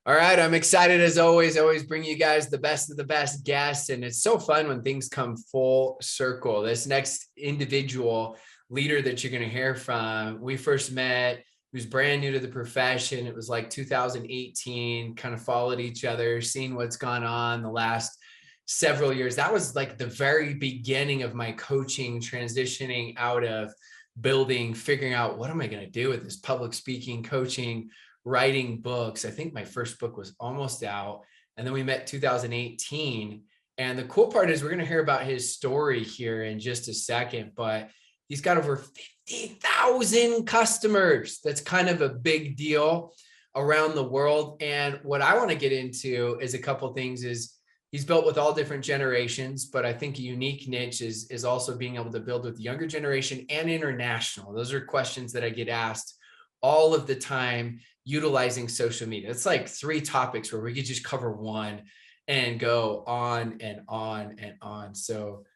All right, I'm excited as always. I always bring you guys the best of the best guests, and it's so fun when things come full circle. This next individual leader that you're going to hear from, we first met. He was brand new to the profession. It was like 2018, kind of followed each other, seeing what's gone on the last several years. That was like the very beginning of my coaching, transitioning out of building, figuring out what am I going to do with this public speaking, coaching, writing books. I think my first book was almost out. And then we met 2018. And the cool part is we're going to hear about his story here in just a second, but he's got over 50,000 customers. That's kind of a big deal around the world. And what I want to get into is a couple of things is he's built with all different generations, but I think a unique niche is also being able to build with the younger generation and international. Those are questions that I get asked all of the time, utilizing social media. It's like 3 topics where we could just cover one and go on and on and on. So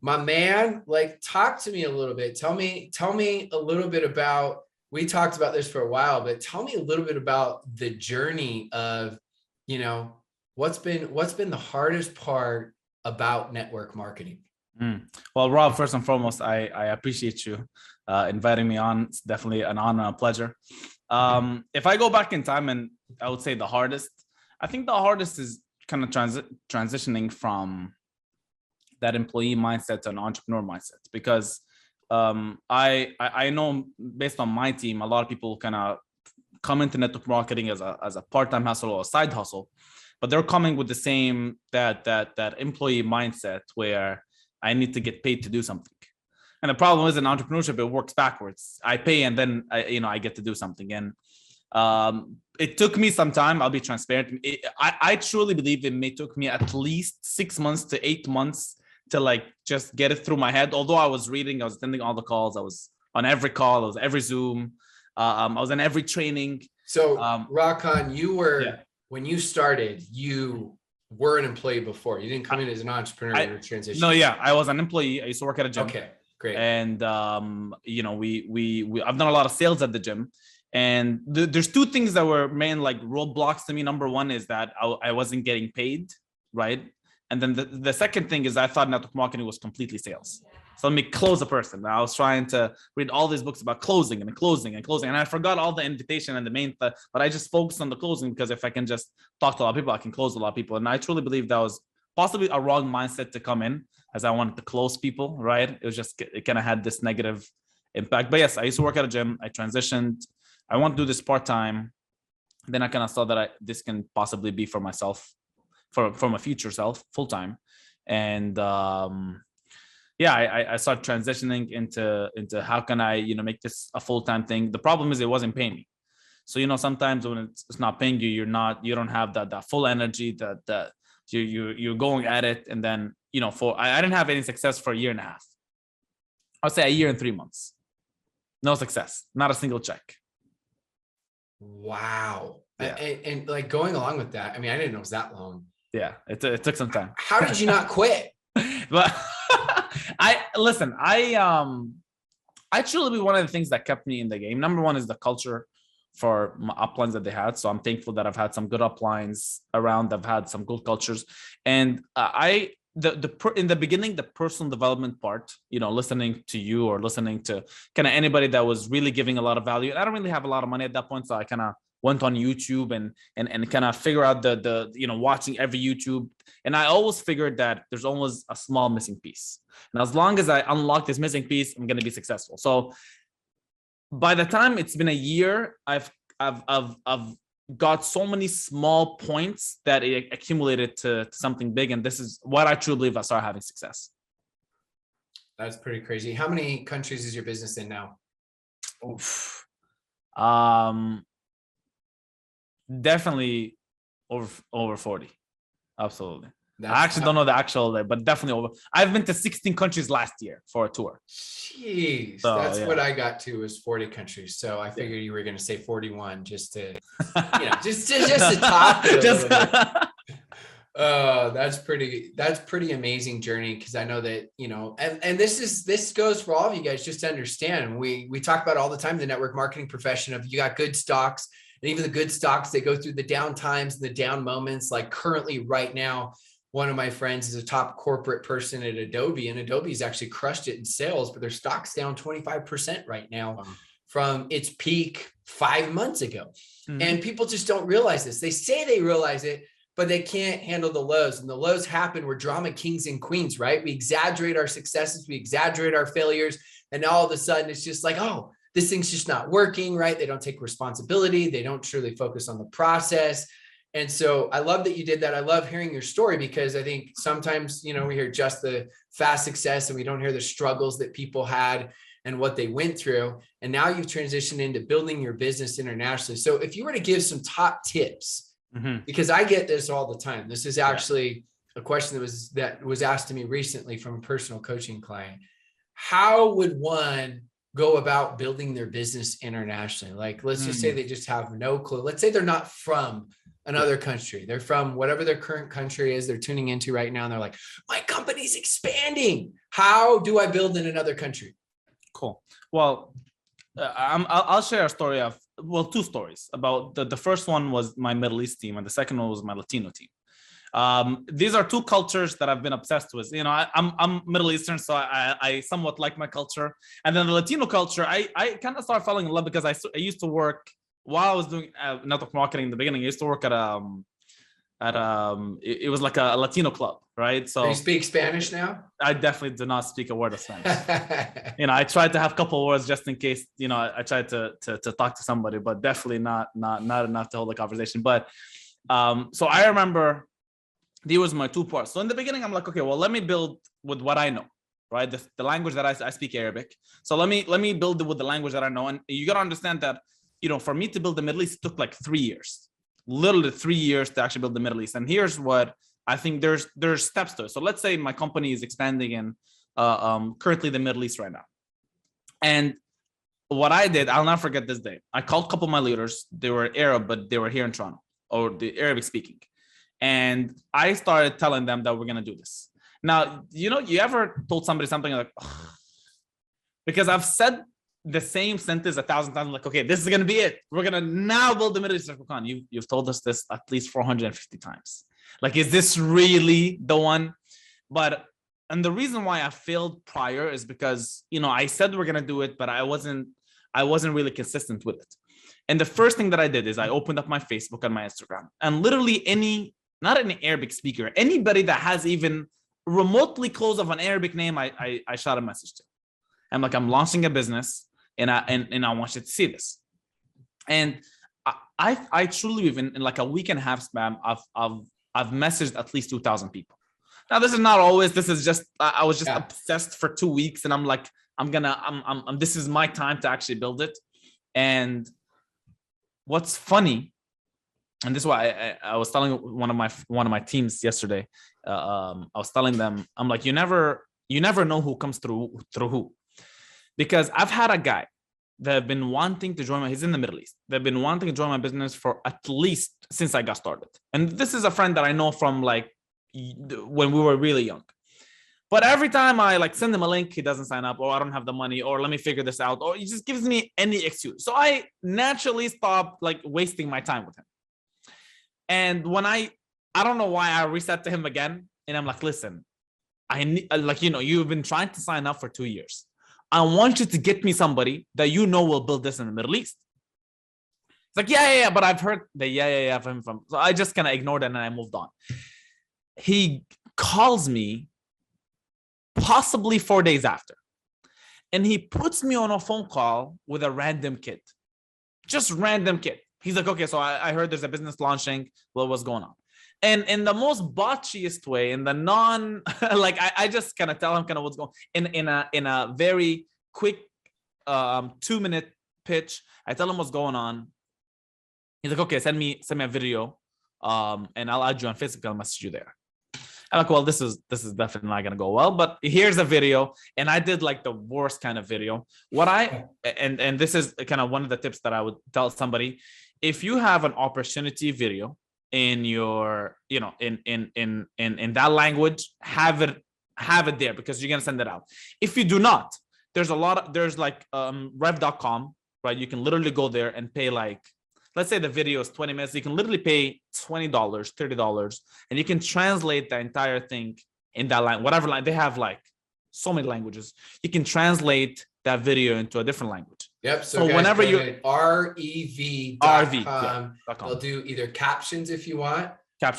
my man, like, talk to me a little bit. Tell me a little bit about, we talked about this for a while, but tell me a little bit about the journey of, what's been the hardest part about network marketing? Well, Rob, first and foremost, I appreciate you inviting me on. It's definitely an honor and a pleasure. If I go back in time, and I would say I think the hardest is kind of transitioning from that employee mindset to an entrepreneur mindset, because I know based on my team, a lot of people kind of come into network marketing as a part-time hustle or a side hustle, but they're coming with the same that employee mindset where I need to get paid to do something. And the problem is in entrepreneurship, it works backwards. I pay and then I get to do something. And it took me some time. I'll be transparent. I truly believe it may took me at least 6 months to 8 months to just get it through my head. Although I was reading, I was attending all the calls. I was on every call. I was every Zoom. I was in every training. So Rakan, you were, when you started, you were an employee before. You didn't come in as an entrepreneur. You were transitioning. No, yeah, I was an employee. I used to work at a gym. Okay, great. And we I've done a lot of sales at the gym. And there's 2 things that were main roadblocks to me. Number one is that I wasn't getting paid, right? And then the second thing is I thought network marketing was completely sales. So let me close a person. I was trying to read all these books about closing. And I forgot all the invitation and the main but I just focused on the closing, because if I can just talk to a lot of people, I can close a lot of people. And I truly believe that was possibly a wrong mindset to come in, as I wanted to close people, right? It kind of had this negative impact. But yes, I used to work at a gym. I transitioned. I want to do this part-time. Then I kind of saw that this can possibly be for myself, for my future self, full-time. And I started transitioning into how can I, make this a full-time thing. The problem is it wasn't paying me. So, sometimes when it's not paying you, you don't have that full energy, that you're going at it. And then, I didn't have any success for a year and a half. I'll say a year and 3 months. No success, not a single check. Wow. Yeah. And going along with that, I mean, I didn't know it was that long. Yeah, it took some time. How did you not quit? But I truly believe one of the things that kept me in the game, number one, is the culture for my uplines that they had. So I'm thankful that I've had some good uplines around. I've had some good cultures. And in the beginning, the personal development part, listening to you or listening to kind of anybody that was really giving a lot of value. And I don't really have a lot of money at that point. So I kind of went on YouTube and kind of figure out the watching every YouTube. And I always figured that there's always a small missing piece. And as long as I unlock this missing piece, I'm going to be successful. So by the time it's been a year, I've got so many small points that it accumulated to something big. And this is what I truly believe I started having success. That's pretty crazy. How many countries is your business in now? Oof. Definitely over 40. Absolutely. I actually don't know the actual, but definitely over. I've been to 16 countries last year for a tour. Jeez, so, that's what I got to was 40 countries. So I figured you were going to say 41 just to, just to top it a little bit. Oh, that's pretty amazing journey. Cause I know that, and this goes for all of you guys, just to understand. We talk about all the time, the network marketing profession of you got good stocks And even the good stocks, they go through the down times, the down moments. Like currently right now, one of my friends is a top corporate person at Adobe, and Adobe's actually crushed it in sales, but their stock's down 25% right now from its peak 5 months ago. And people just don't realize this. They say they realize it, but they can't handle the lows. And the lows happen. We're drama kings and queens, right? We exaggerate our successes, we exaggerate our failures. And all of a sudden it's just like, oh, this thing's just not working, right? They don't take responsibility. They don't truly focus on the process. And so I love that you did that. I love hearing your story, because I think sometimes, we hear just the fast success and we don't hear the struggles that people had and what they went through. And now you've transitioned into building your business internationally. So if you were to give some top tips, because I get this all the time. This is actually a question that was asked to me recently from a personal coaching client. How would one go about building their business internationally? Like, let's just say they just have no clue. Let's say they're not from another country. They're from whatever their current country is they're tuning into right now. And they're like, my company's expanding. How do I build in another country? Cool. Well, I'll share a story of, two stories. About the first one was my Middle East team, and the second one was my Latino team. These are two cultures that I've been obsessed with. I'm Middle Eastern, so I somewhat like my culture. And then the Latino culture, I kind of started falling in love because I used to work while I was doing network marketing in the beginning. I used to work at it was like a Latino club, right? So do you speak Spanish now? I definitely do not speak a word of Spanish. I tried to have a couple of words just in case, I tried to talk to somebody, but definitely not enough to hold a conversation. But so I remember there was my two parts. So in the beginning, I'm like, okay, well, let me build with what I know, right? The language that I speak Arabic. So let me build it with the language that I know. And you got to understand that, for me to build the Middle East, it took like 3 years, literally 3 years to actually build the Middle East. And here's what I think there's steps to it. So let's say my company is expanding in currently the Middle East right now. And what I did, I'll not forget this day. I called a couple of my leaders. They were Arab, but they were here in Toronto, or the Arabic speaking. And I started telling them that we're going to do this. Now, you ever told somebody something like, ugh, because I've said the same sentence 1,000 times, like, okay, this is going to be it. We're going to now build the Middle East. You've told us this at least 450 times. Like, is this really the one? And the reason why I failed prior is because, I said we're going to do it, but I wasn't really consistent with it. And the first thing that I did is I opened up my Facebook and my Instagram, and literally not an Arabic speaker, anybody that has even remotely close of an Arabic name, I shot a message to. I'm like, I'm launching a business, and I want you to see this. And I truly believe in like a week and a half span, I've messaged at least 2,000 people. Now, this is not always. This is just I was just obsessed for 2 weeks, and I'm like, this is my time to actually build it. And what's funny, and this is why I was telling one of my teams yesterday. I was telling them, I'm like, you never know who comes through who, because I've had a guy that have been wanting to join he's in the Middle East. They've been wanting to join my business for at least since I got started. And this is a friend that I know from like when we were really young. But every time I like send him a link, he doesn't sign up, or I don't have the money, or let me figure this out, or he just gives me any excuse. So I naturally stopped like wasting my time with him. And when I don't know why I reset to him again, and I'm like, listen, I need, like, you've been trying to sign up for 2 years. I want you to get me somebody that will build this in the Middle East. It's like, yeah, but I've heard the from. So I just kind of ignored it and I moved on. He calls me possibly 4 days after, and he puts me on a phone call with a random kid, just random kid. He's like, okay, so I heard there's a business launching. Well, what's going on? And in the most botchiest way, in the non, like I just kind of tell him kind of what's going on in a very quick 2-minute pitch. I tell him what's going on. He's like, okay, send me a video, and I'll add you on Facebook. I'll message you there. I'm like, well, this is definitely not gonna go well, but here's a video. And I did like the worst kind of video. And this is kind of one of the tips that I would tell somebody. If you have an opportunity video in your, in that language, have it there, because you're gonna send it out. If you do not, there's like rev.com, right? You can literally go there and pay like let's say the video is 20 minutes, you can literally pay $20, $30, and you can translate the entire thing in that line, whatever line they have, like so many languages. You can translate that video into a different language. Yep. So guys, whenever you're rev.com, they'll do either captions if you want,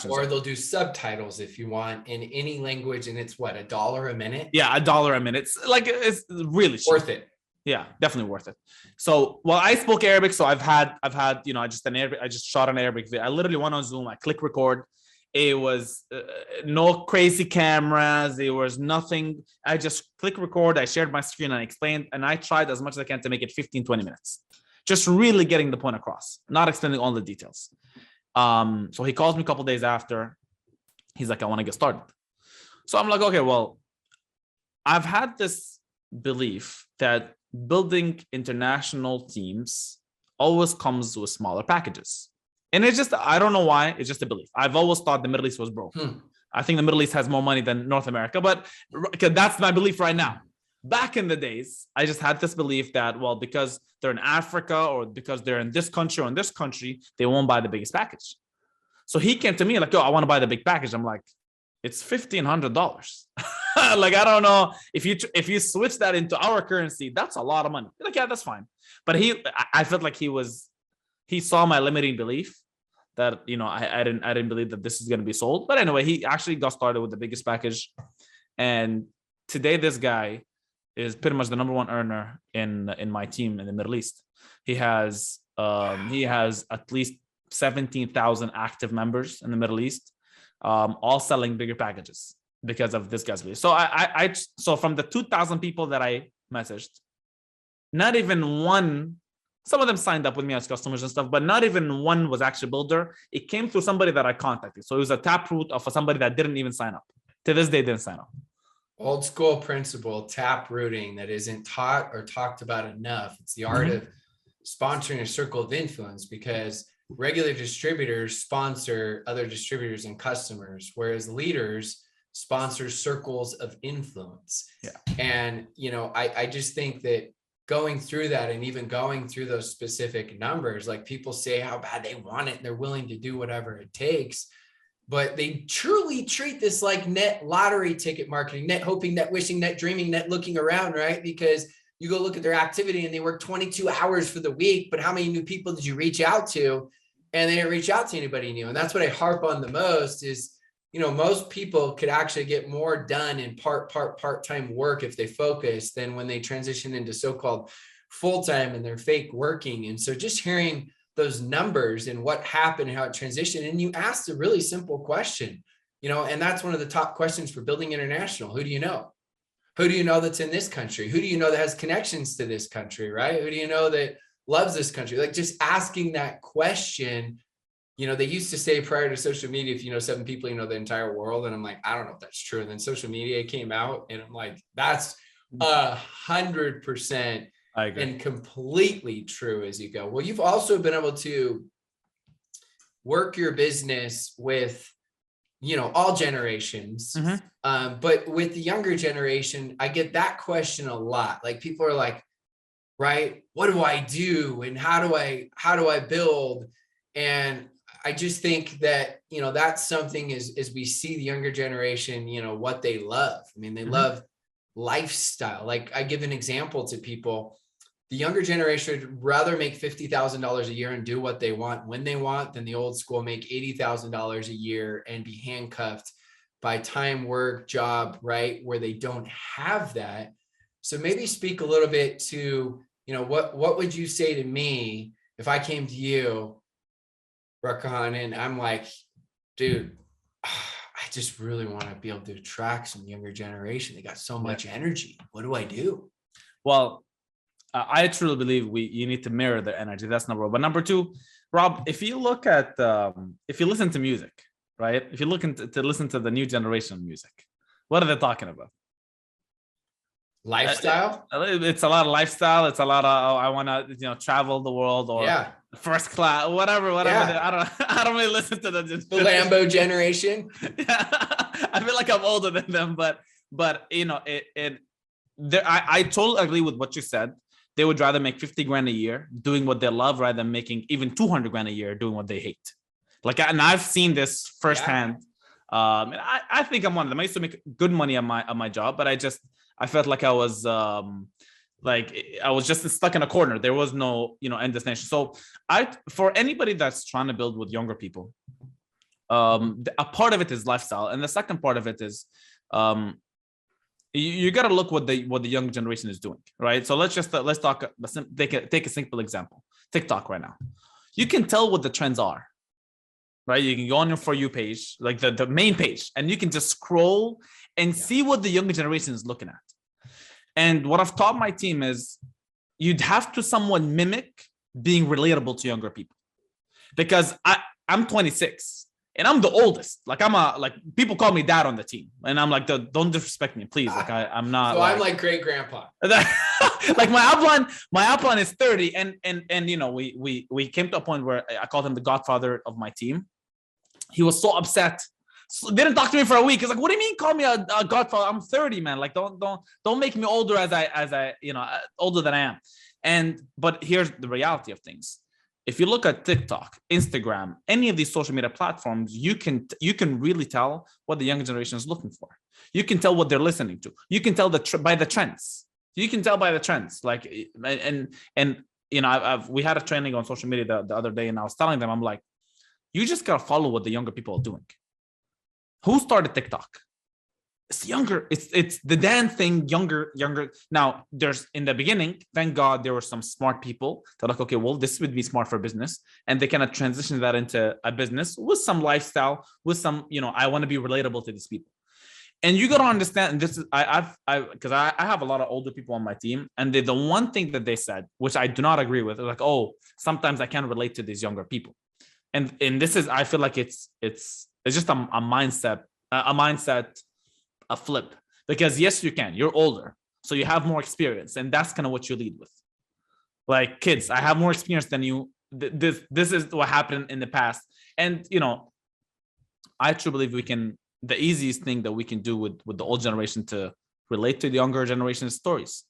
or they'll do subtitles if you want in any language. And it's what, $1 a minute? Yeah, $1 a minute. It's really cheap. Worth it. Yeah, definitely worth it. So, well, I spoke Arabic, so I've had, I just shot an Arabic video. I literally went on Zoom, I click record. It was no crazy cameras. There was nothing. I just click record. I shared my screen and I explained, and I tried as much as I can to make it 15, 20 minutes. Just really getting the point across, not explaining all the details. So he calls me a couple days after. He's like, I want to get started. So I'm like, okay, well, I've had this belief that building international teams always comes with smaller packages. And it's just, I don't know why, it's just a belief. I've always thought the Middle East was broke. I think the Middle East has more money than North America, but that's my belief right now. Back in the days, I just had this belief that, well, because they're in Africa or because they're in this country or in this country, they won't buy the biggest package. So he came to me like, oh, I want to buy the big package. I'm like, it's $1,500. Like, I don't know if you switch that into our currency, that's a lot of money. Like, yeah, that's fine. But I felt like he saw my limiting belief that, I didn't believe that this is going to be sold. But anyway, he actually got started with the biggest package. And today, this guy is pretty much the number one earner in my team in the Middle East. He has at least 17,000 active members in the Middle East, all selling bigger packages because of this guy's belief. So from the 2,000 people that I messaged, not even one. Some of them signed up with me as customers and stuff, but not even one was actually a builder. It came through somebody that I contacted. So it was a taproot of somebody that didn't even sign up. To this day, didn't sign up. Old school principle, tap rooting, that isn't taught or talked about enough. It's the art of sponsoring a circle of influence, because regular distributors sponsor other distributors and customers, whereas leaders sponsor circles of influence. Yeah. And, I just think that going through that and even going through those specific numbers, like people say how bad they want it and they're willing to do whatever it takes, but they truly treat this like net lottery ticket marketing, net hoping, net wishing, net dreaming, net looking around, right? Because you go look at their activity and they work 22 hours for the week, but how many new people did you reach out to? And they didn't reach out to anybody new. And that's what I harp on the most is, most people could actually get more done in part-time work if they focus than when they transition into so-called full-time and they're fake working. And so just hearing those numbers and what happened, how it transitioned, and you asked a really simple question, and that's one of the top questions for building international. Who do you know? Who do you know that's in this country? Who do you know that has connections to this country, right? Who do you know that loves this country? Like, just asking that question. They used to say prior to social media, if you know 7 people, you know the entire world. And I'm like, I don't know if that's true. And then social media came out and I'm like, that's 100% and completely true as you go. Well, you've also been able to work your business with, all generations. But with the younger generation, I get that question a lot. Like, people are like, right, what do I do? And how do I build? And I just think that, that's something as we see the younger generation, what they love. I mean, they love lifestyle. Like, I give an example to people. The younger generation would rather make $50,000 a year and do what they want when they want than the old school make $80,000 a year and be handcuffed by time, work, job, right? Where they don't have that. So maybe speak a little bit to, what would you say to me if I came to you, Rakan, and I'm like, dude, I just really want to be able to attract some younger generation. They got so much energy. What do I do? Well, I truly believe you need to mirror their energy. That's number one. But number two, Rob, if you look at, if you listen to music, right? If you look to listen to the new generation of music, what are they talking about? Lifestyle. It's a lot of lifestyle. It's a lot of, I want to, travel the world, or first class, whatever. Yeah. I don't really listen to the Lambo generation. Yeah. I feel like I'm older than them, but I totally agree with what you said. they would rather make 50 grand a year doing what they love rather than making even 200 grand a year doing what they hate. Like, and I've seen this firsthand. And I think I'm one of them. I used to make good money on my job, but I felt like I was just stuck in a corner. There was no, end destination. So for anybody that's trying to build with younger people, a part of it is lifestyle, and the second part of it is you got to look what the younger generation is doing, right? So let's talk. Take a simple example. TikTok right now, you can tell what the trends are, right? You can go on your For You page, like the main page, and you can just scroll and see what the younger generation is looking at. And what I've taught my team is you'd have to somewhat mimic being relatable to younger people, because I'm 26. And I'm the oldest. Like people call me dad on the team, and I'm like, don't disrespect me, please. Like I'm not. So I'm like great grandpa. Like my upline is 30, and we came to a point where I called him the godfather of my team. He was so upset. So didn't talk to me for a week. He's like, what do you mean call me a godfather? I'm 30, man. Like don't make me older as I older than I am. But here's the reality of things. If you look at TikTok, Instagram, any of these social media platforms, you can really tell what the younger generation is looking for. You can tell what they're listening to. You can tell by the trends. You can tell by the trends. Like, we had a training on social media the other day, and I was telling them, I'm like, you just gotta follow what the younger people are doing. Who started TikTok? It's younger. It's the damn thing. Younger. Now, there's in the beginning, thank God, there were some smart people that are like, okay, well, this would be smart for business, and they kind of transition that into a business with some lifestyle, with some, I want to be relatable to these people. And you got to understand, and this is because I have a lot of older people on my team, and the one thing that they said, which I do not agree with, like, oh, sometimes I can't relate to these younger people, and this is, I feel like it's just a mindset, a flip, because yes, you can. You're older, so you have more experience, and that's kind of what you lead with. Like, kids, I have more experience than you. This is what happened in the past, and I truly believe the easiest thing that we can do with the old generation to relate to the younger generation is stories.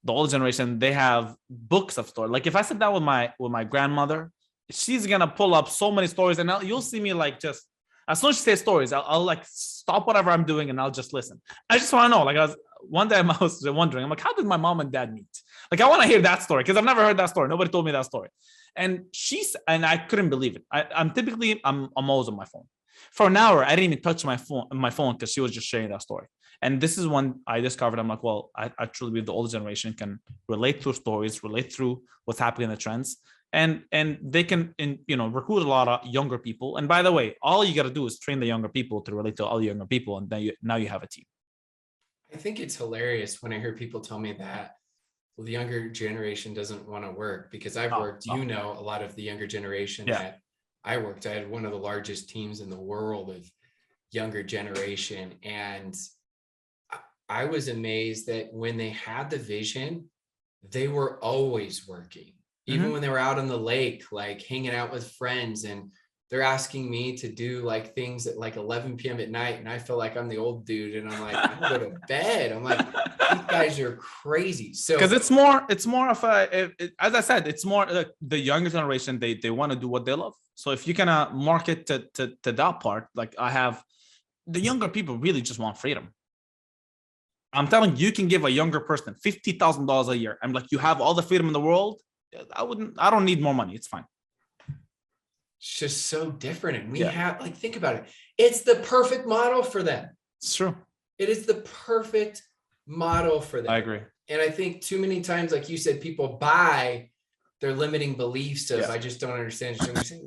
The old generation, they have books of stories. Like, if I sit down with my grandmother, she's gonna pull up so many stories, and you'll see me like just. As soon as she says stories, I'll like stop whatever I'm doing and I'll just listen. I just want to know. Like, one day I was wondering, I'm like, how did my mom and dad meet? Like, I want to hear that story because I've never heard that story. Nobody told me that story. And I couldn't believe it. I'm always on my phone. For an hour, I didn't even touch my phone because she was just sharing that story. And this is when I discovered, I'm like, well, I truly believe the older generation can relate through stories, relate through what's happening in the trends. And they can recruit a lot of younger people. And by the way, all you got to do is train the younger people to relate to all the younger people, and now you have a team. I think it's hilarious when I hear people tell me that, well, the younger generation doesn't want to work, because I've worked, a lot of the younger generation that I worked. I had one of the largest teams in the world of younger generation, and I was amazed that when they had the vision, they were always working. Even when they were out on the lake, like hanging out with friends, and they're asking me to do like things at like 11 p.m. at night. And I feel like I'm the old dude, and I'm like, I go to bed. I'm like, these guys are crazy. So, because it's more of as I said, it's more the younger generation. They want to do what they love. So if you kind of market to that part, like the younger people really just want freedom. I'm telling you, you can give a younger person $50,000 a year. I'm like, you have all the freedom in the world. I don't need more money. It's fine. It's just so different. And we have, like, think about it. It's the perfect model for them. It's true. It is the perfect model for them. I agree. And I think too many times, like you said, people buy their limiting beliefs of, I just don't understand.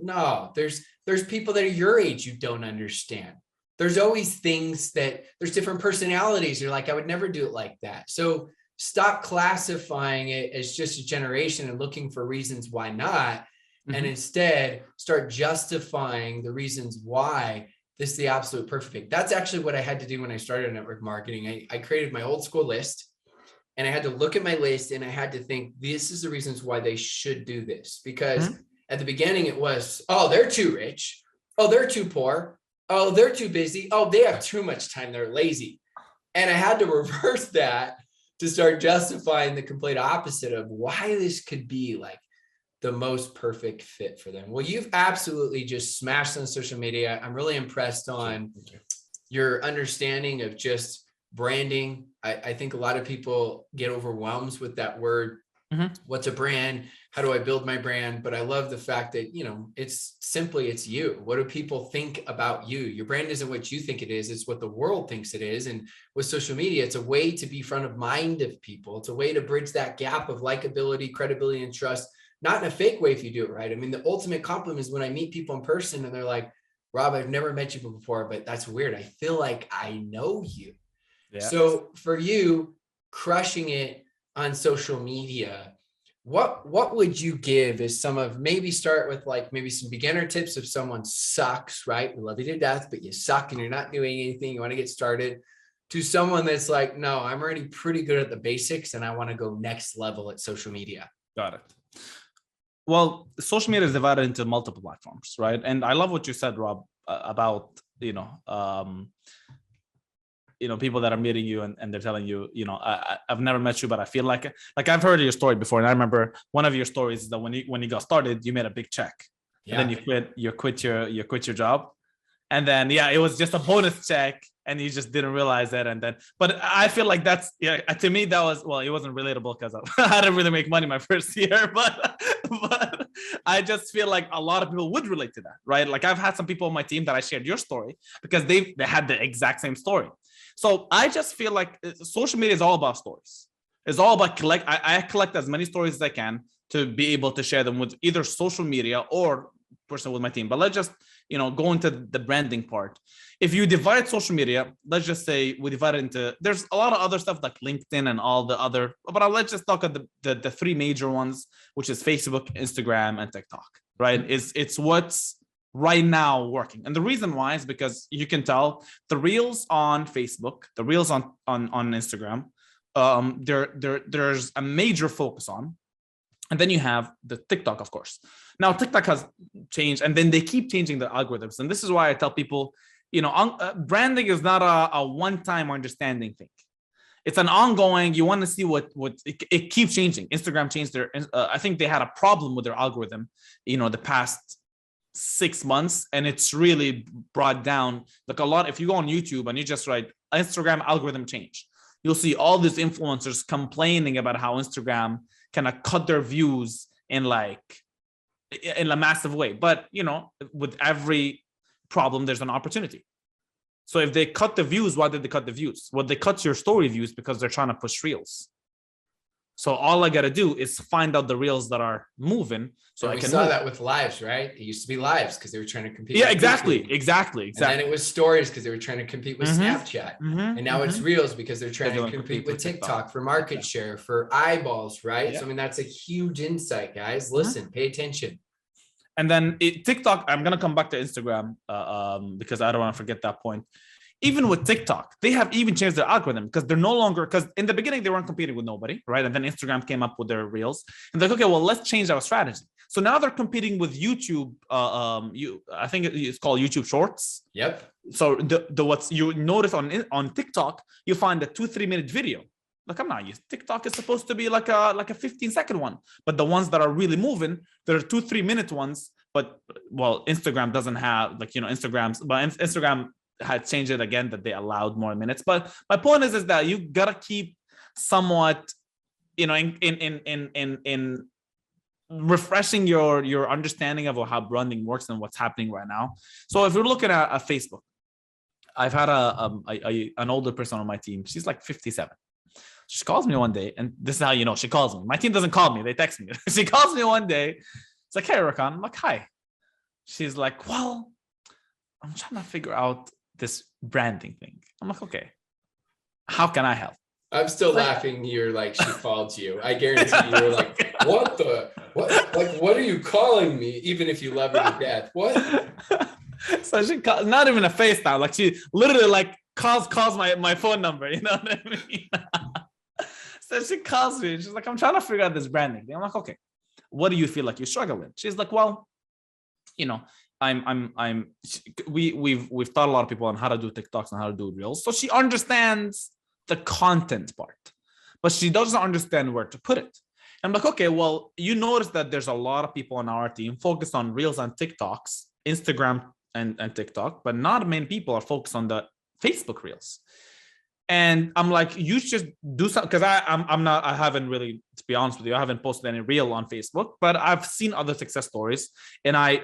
No, there's people that are your age you don't understand. There's always things there's different personalities. You're like, I would never do it like that. So stop classifying it as just a generation and looking for reasons why not, and instead start justifying the reasons why this is the absolute perfect thing. That's actually what I had to do when I started network marketing. I created my old school list, and I had to look at my list, and I had to think, this is the reasons why they should do this. Because at the beginning it was, oh, they're too rich. Oh, they're too poor. Oh, they're too busy. Oh, they have too much time. They're lazy. And I had to reverse that to start justifying the complete opposite of why this could be like the most perfect fit for them. Well, you've absolutely just smashed on social media. I'm really impressed on your understanding of just branding. I think a lot of people get overwhelmed with that word. What's a brand? How do I build my brand? But I love the fact that, you know, it's simply, it's you. What do people think about you? Your brand isn't what you think it is. It's what the world thinks it is. And with social media, it's a way to be front of mind of people. It's a way to bridge that gap of likability, credibility, and trust, not in a fake way if you do it right. I mean, the ultimate compliment is when I meet people in person and they're like, Rob, I've never met you before, but that's weird. I feel like I know you. Yeah. So for you, crushing it on social media, what would you give as some of, maybe start with like maybe some beginner tips if someone sucks, right? We love you to death, but you suck and you're not doing anything. You want to get started, to someone that's like, no, I'm already pretty good at the basics and I want to go next level at social media. Got it. Well, social media is divided into multiple platforms, right? And I love what you said, Rob, about, people that are meeting you and they're telling you, I've never met you, but I feel like I've heard your story before. And I remember one of your stories is that when you got started, you made a big check. Yeah. And then you quit your job. And then, it was just a bonus check and you just didn't realize that. And then, but I feel like that's, to me, that was, well, it wasn't relatable because I didn't really make money my first year, but I just feel like a lot of people would relate to that, right? Like I've had some people on my team that I shared your story because they had the exact same story. So I just feel like social media is all about stories. It's all about I collect as many stories as I can to be able to share them with either social media or person with my team. But let's just, go into the branding part. If you divide social media, let's just say we divide it into, there's a lot of other stuff like LinkedIn and all the other, but let's just talk about the three major ones, which is Facebook, Instagram, and TikTok, right? It's what's right now working. And the reason why is because you can tell the reels on Facebook, the reels on Instagram, there's a major focus on. And then you have the TikTok, of course. Now, TikTok has changed, and then they keep changing the algorithms. And this is why I tell people, branding is not a one-time understanding thing. It's an ongoing, you want to see what it keeps changing. Instagram changed their, I think they had a problem with their algorithm, the past 6 months, and it's really brought down like a lot. If you go on YouTube and you just write Instagram algorithm change, you'll see all these influencers complaining about how Instagram kind of cut their views in a massive way. But with every problem, there's an opportunity. So if they cut the views, why did they cut the views? Well, they cut your story views because they're trying to push reels. So all I got to do is find out the reels that are moving. So I can saw that with lives, right? It used to be lives because they were trying to compete. Yeah, exactly. And then it was stories because they were trying to compete with Snapchat. And now it's reels because they're trying to compete with TikTok for market share, for eyeballs, right? Yeah. So I mean, that's a huge insight, guys. Listen, pay attention. And then TikTok, I'm going to come back to Instagram because I don't want to forget that point. Even with TikTok, they have even changed their algorithm because they're no longer, because in the beginning, they weren't competing with nobody, right? And then Instagram came up with their reels. And they're like, okay, well, let's change our strategy. So now they're competing with YouTube. I think it's called YouTube Shorts. Yep. So what's you notice on TikTok, you find a 2-3 minute video. Like I'm not used. TikTok is supposed to be like a 15-second one, but the ones that are really moving, there are 2-3 minute ones. But well, Instagram doesn't have Instagram had changed it again that they allowed more minutes. But my point is that you gotta keep somewhat, in refreshing your understanding of how branding works and what's happening right now. So if we're looking at Facebook, I've had an older person on my team. She's like 57. She calls me one day, and this is how you know she calls me. My team doesn't call me; they text me. She calls me one day. It's like, "Hey, Rakan." I'm like, "Hi." She's like, "Well, I'm trying to figure out this branding thing." I'm like, "Okay, how can I help?" I'm still laughing. You're like, she called you. I guarantee you were like, what? Like, what are you calling me? Even if you love her to death, what? So she calls, not even a FaceTime. Like she literally like calls my phone number. You know what I mean? So she calls me. She's like, I'm trying to figure out this branding thing. I'm like, okay, what do you feel like you struggle with? She's like, well, we've taught a lot of people on how to do TikToks and how to do reels. So she understands the content part. but she doesn't understand where to put it. I'm like, okay, well, you notice that there's a lot of people on our team focused on Reels and TikToks, Instagram and TikTok, but not many people are focused on the Facebook Reels. And I'm like, you should do something, because I haven't really, to be honest with you, I haven't posted any reel on Facebook, but I've seen other success stories. And I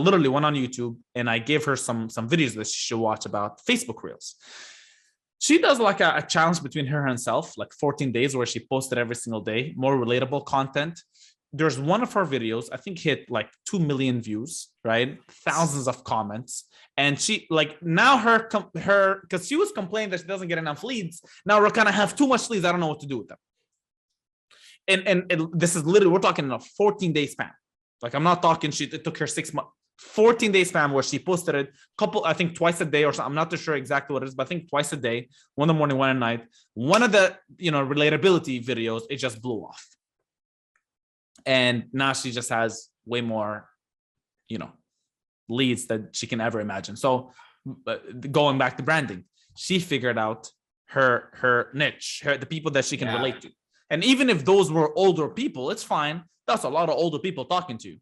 literally went on YouTube and I gave her some videos that she should watch about Facebook Reels. She does like a challenge between her and herself, like 14 days, where she posted every single day, more relatable content. There's one of her videos, I think hit like 2 million views, right? Thousands of comments. And she like now her, because she was complaining that she doesn't get enough leads. Now we're gonna have too much leads. I don't know what to do with them. And this is literally, we're talking in a 14-day span. Like I'm not talking, it took her 6 months, 14-day span where she posted it I think twice a day or something. I'm not too sure exactly what it is, but I think twice a day, one in the morning, one at night. One of the, relatability videos, it just blew off. And now she just has way more, leads that she can ever imagine. So going back to branding, she figured out her niche, the people that she can relate to. And even if those were older people, it's fine. That's a lot of older people talking to you.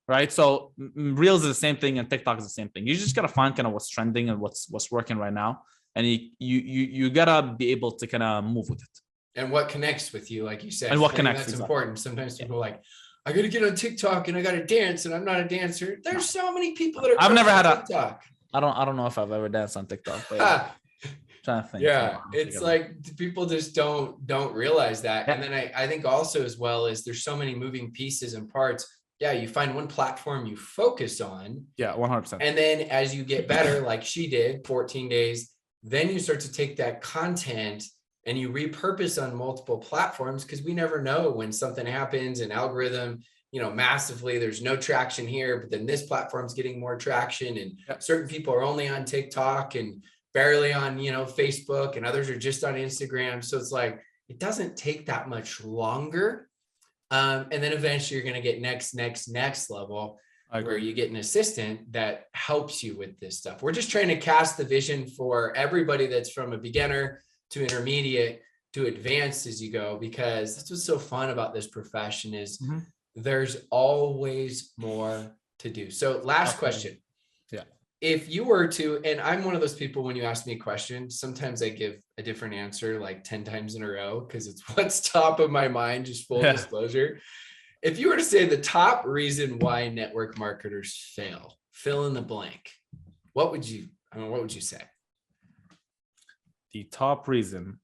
Right. So Reels is the same thing and TikTok is the same thing. You just got to find kind of what's trending and what's working right now. And you got to be able to kind of move with it. And what connects with you, like you said. And what connects. That's important. Sometimes people are like, I got to get on TikTok and I got to dance and I'm not a dancer. There's so many people that are. I've never had TikTok. I don't know if I've ever danced on TikTok. But trying to think. Yeah, it's like people just don't realize that. And then I think also as well is there's so many moving pieces and parts. Yeah, you find one platform you focus on. Yeah, 100%. And then as you get better, like she did, 14 days, then you start to take that content and you repurpose on multiple platforms, because we never know when something happens, an algorithm, massively, there's no traction here, but then this platform's getting more traction and certain people are only on TikTok and barely on, Facebook, and others are just on Instagram. So it's like, it doesn't take that much longer. And then eventually you're going to get next level where you get an assistant that helps you with this stuff. We're just trying to cast the vision for everybody that's from a beginner to intermediate to advanced as you go, because that's what's so fun about this profession is there's always more to do. So last question. Yeah. If you were to, and I'm one of those people, when you ask me a question, sometimes I give a different answer like 10 times in a row because it's what's top of my mind, just full disclosure. If you were to say the top reason why network marketers fail, fill in the blank, what would you say? The top reason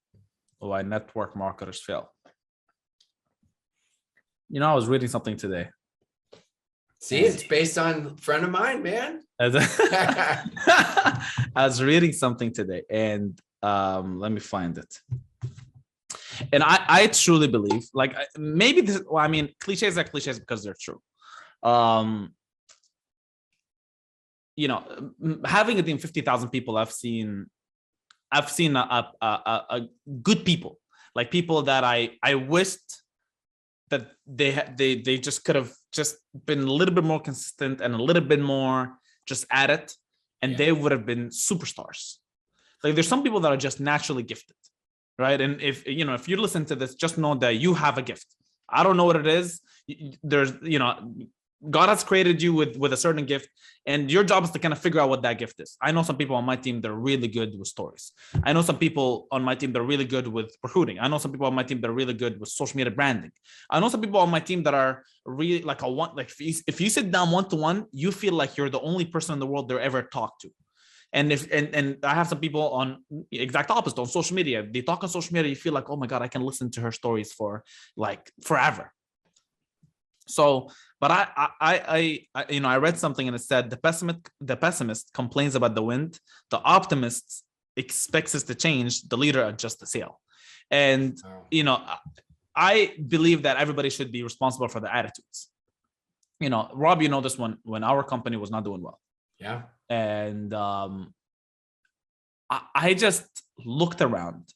why network marketers fail. I was reading something today. See, it's based on a friend of mine, man. I was reading something today, and let me find it. And I truly believe, like, maybe this, well, I mean, cliches are cliches because they're true. Having a team 50,000 people, I've seen a good people, like people that I wished that they just could have just been a little bit more consistent and a little bit more just at it, and they would have been superstars. Like there's some people that are just naturally gifted, right? And if you listen to this, just know that you have a gift. I don't know what it is. There's God has created you with a certain gift, and your job is to kind of figure out what that gift is. I know some people on my team, they're really good with stories. I know some people on my team, they're really good with recruiting. I know some people on my team, they're really good with social media branding. I know some people on my team that are really like if you sit down one-to-one, you feel like you're the only person in the world they're ever talked to. And I have some people on exact opposite on social media. They talk on social media, you feel like, oh my God, I can listen to her stories for like forever. So, but I read something and it said the pessimist complains about the wind, the optimist expects us to change, the leader adjusts the sail. And I believe that everybody should be responsible for their attitudes. Rob, this one when our company was not doing well. Yeah. And I just looked around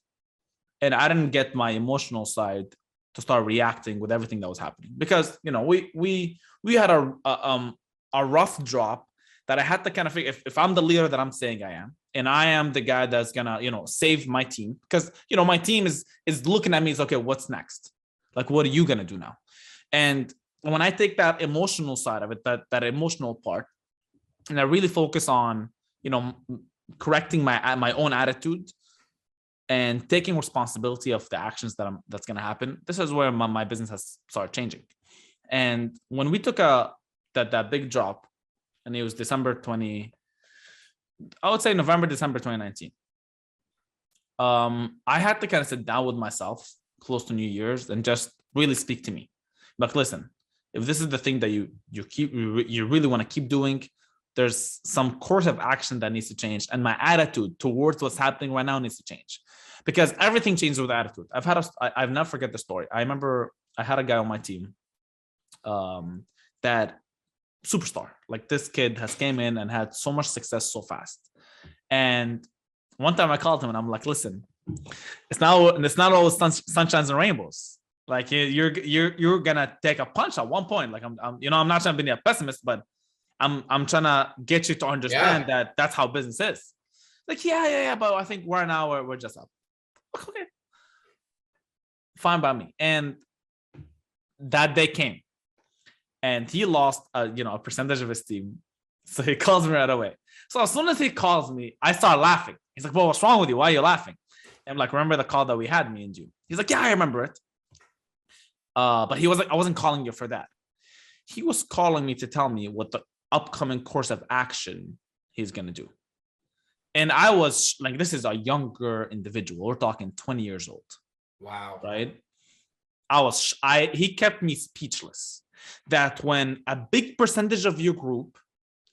and I didn't get my emotional side to start reacting with everything that was happening, because we had a rough drop that I had to kind of figure, if I'm the leader that I'm saying I am, and I am the guy that's gonna, save my team, because my team is looking at me as, okay, what's next? Like, what are you gonna do now? And when I take that emotional side of it, that emotional part, and I really focus on, correcting my own attitude and taking responsibility of the actions that's gonna happen, this is where my business has started changing. And when we took that big drop, and it was November, December 2019. I had to kind of sit down with myself close to New Year's and just really speak to me. Like, listen, if this is the thing that you really want to keep doing, there's some course of action that needs to change, and my attitude towards what's happening right now needs to change, because everything changes with attitude. I've never forget the story. I remember I had a guy on my team, that superstar, like this kid has came in and had so much success so fast. And one time I called him and I'm like, listen, it's not always sunshines and rainbows. Like, you're gonna take a punch at one point. Like, I'm not trying to be a pessimist, but I'm trying to get you to understand that that's how business is. Like, yeah, but I think right now we're just up. Okay, fine by me. And that day came, and he lost a percentage of his team. So he calls me right away. So as soon as he calls me, I start laughing. He's like, well, what's wrong with you? Why are you laughing? I'm like, remember the call that we had, me and you? He's like, yeah, I remember it. But he was like, I wasn't calling you for that. He was calling me to tell me what the upcoming course of action he's going to do. And I was like, this is a younger individual. We're talking 20 years old. Wow. Right? He kept me speechless. That when a big percentage of your group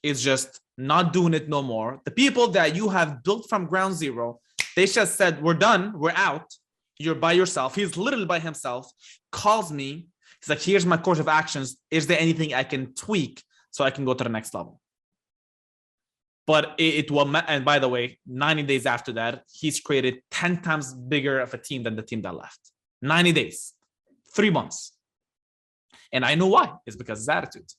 is just not doing it no more, the people that you have built from ground zero, they just said, we're done, we're out, you're by yourself. He's literally by himself, calls me. He's like, here's my course of actions. Is there anything I can tweak so I can go to the next level? But it will, and by the way, 90 days after that, he's created 10 times bigger of a team than the team that left. 90 days, 3 months. And I know why. It's because of his attitude.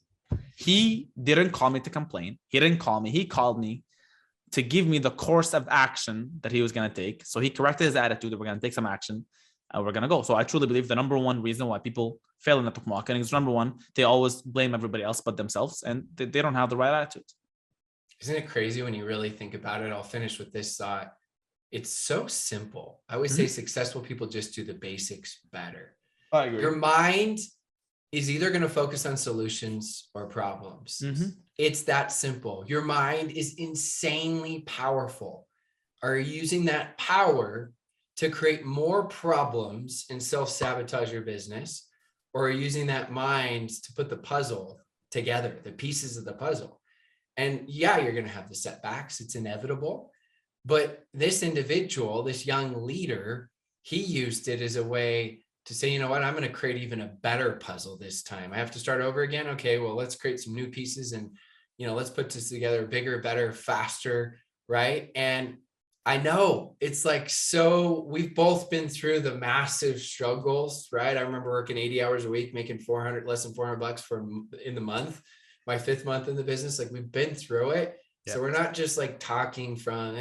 He didn't call me to complain. He didn't call me. He called me to give me the course of action that he was going to take. So he corrected his attitude that we're going to take some action and we're going to go. So I truly believe the number one reason why people fail in network marketing is, number one, they always blame everybody else but themselves, and they don't have the right attitude. Isn't it crazy when you really think about it? I'll finish with this thought. It's so simple. I always say successful people just do the basics better. I agree. Your mind is either going to focus on solutions or problems. It's that simple. Your mind is insanely powerful. Are you using that power to create more problems and self-sabotage your business? Or are you using that mind to put the puzzle together, the pieces of the puzzle? And yeah, you're going to have the setbacks. It's inevitable. But this individual, this young leader, he used it as a way to say, you know what, I'm going to create even a better puzzle this time. I have to start over again. Okay, well, let's create some new pieces and, let's put this together bigger, better, faster, right? And I know it's like, so we've both been through the massive struggles, right? I remember working 80 hours a week, making less than $400 in the month, my 5th month in the business. Like, we've been through it. Yep. So we're not just like talking from,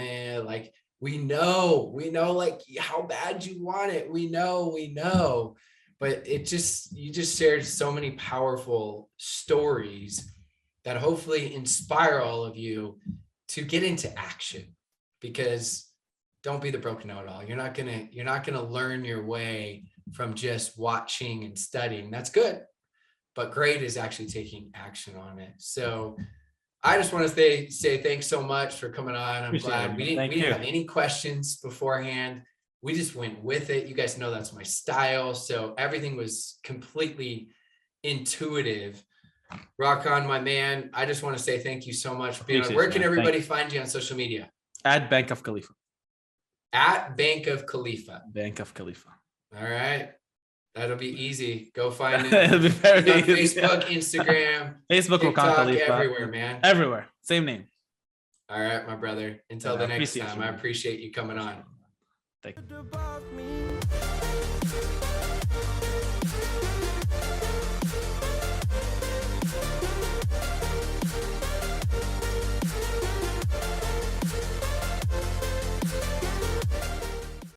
like, we know like how bad you want it. We know, but you just shared so many powerful stories that hopefully inspire all of you to get into action, because don't be the broken know-it-all. You're not going to learn your way from just watching and studying. That's good, but great is actually taking action on it. So I just want to say thanks so much for coming on. I'm glad we didn't have any questions beforehand. We just went with it. You guys know that's my style. So everything was completely intuitive. Rakan, my man, I just want to say thank you so much for being on. Where can everybody find you on social media? At Bank of Khalifa. At Bank of Khalifa. Bank of Khalifa. All right. That'll be easy. Go find it. It'll be very easy. Facebook, Instagram, Facebook, TikTok, Rakan Khalifa. Everywhere, man. Everywhere. Same name. All right, my brother. Until the next time, I appreciate you coming on. Thank you.